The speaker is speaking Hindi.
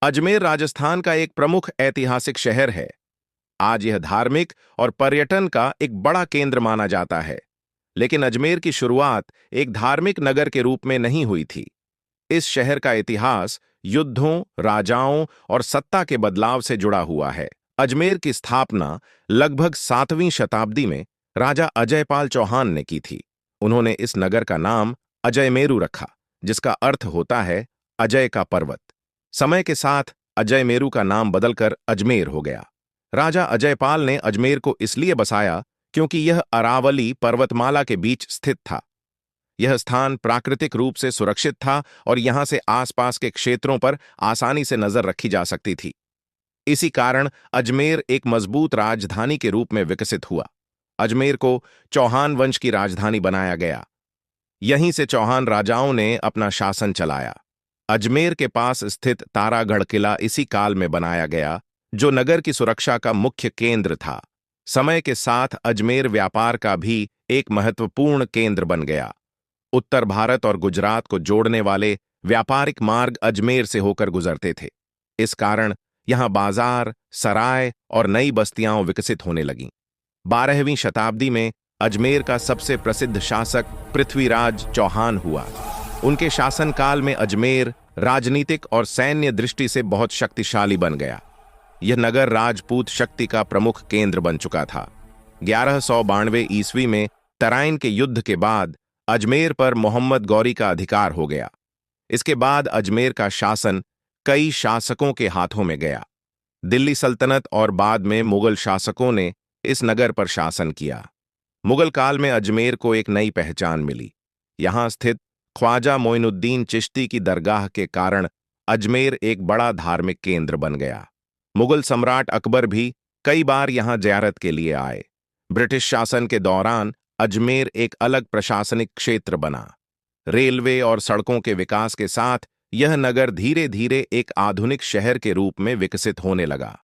अजमेर राजस्थान का एक प्रमुख ऐतिहासिक शहर है। आज यह धार्मिक और पर्यटन का एक बड़ा केंद्र माना जाता है। लेकिन अजमेर की शुरुआत एक धार्मिक नगर के रूप में नहीं हुई थी। इस शहर का इतिहास युद्धों, राजाओं और सत्ता के बदलाव से जुड़ा हुआ है। अजमेर की स्थापना लगभग 7वीं शताब्दी में राजा अजयपाल चौहान ने की थी। उन्होंने इस नगर का नाम अजयमेरु रखा, जिसका अर्थ होता है अजय का पर्वत। समय के साथ अजयमेरु का नाम बदलकर अजमेर हो गया। राजा अजयपाल ने अजमेर को इसलिए बसाया क्योंकि यह अरावली पर्वतमाला के बीच स्थित था। यह स्थान प्राकृतिक रूप से सुरक्षित था और यहां से आसपास के क्षेत्रों पर आसानी से नजर रखी जा सकती थी। इसी कारण अजमेर एक मजबूत राजधानी के रूप में विकसित हुआ। अजमेर को चौहान वंश की राजधानी बनाया गया। यहीं से चौहान राजाओं ने अपना शासन चलाया। अजमेर के पास स्थित तारागढ़ किला इसी काल में बनाया गया, जो नगर की सुरक्षा का मुख्य केंद्र था। समय के साथ अजमेर व्यापार का भी एक महत्वपूर्ण केंद्र बन गया। उत्तर भारत और गुजरात को जोड़ने वाले व्यापारिक मार्ग अजमेर से होकर गुजरते थे। इस कारण यहां बाजार, सराय और नई बस्तियां विकसित होने लगीं। 12वीं शताब्दी में अजमेर का सबसे प्रसिद्ध शासक पृथ्वीराज चौहान हुआ। उनके शासनकाल में अजमेर राजनीतिक और सैन्य दृष्टि से बहुत शक्तिशाली बन गया। यह नगर राजपूत शक्ति का प्रमुख केंद्र बन चुका था। 1192 ईस्वी में तराइन के युद्ध के बाद अजमेर पर मोहम्मद गौरी का अधिकार हो गया। इसके बाद अजमेर का शासन कई शासकों के हाथों में गया। दिल्ली सल्तनत और बाद में मुगल शासकों ने इस नगर पर शासन किया। मुगल काल में अजमेर को एक नई पहचान मिली। यहां स्थित ख्वाजा मोइनुद्दीन चिश्ती की दरगाह के कारण अजमेर एक बड़ा धार्मिक केंद्र बन गया। मुगल सम्राट अकबर भी कई बार यहां ज़ियारत के लिए आए। ब्रिटिश शासन के दौरान अजमेर एक अलग प्रशासनिक क्षेत्र बना। रेलवे और सड़कों के विकास के साथ यह नगर धीरे धीरे एक आधुनिक शहर के रूप में विकसित होने लगा।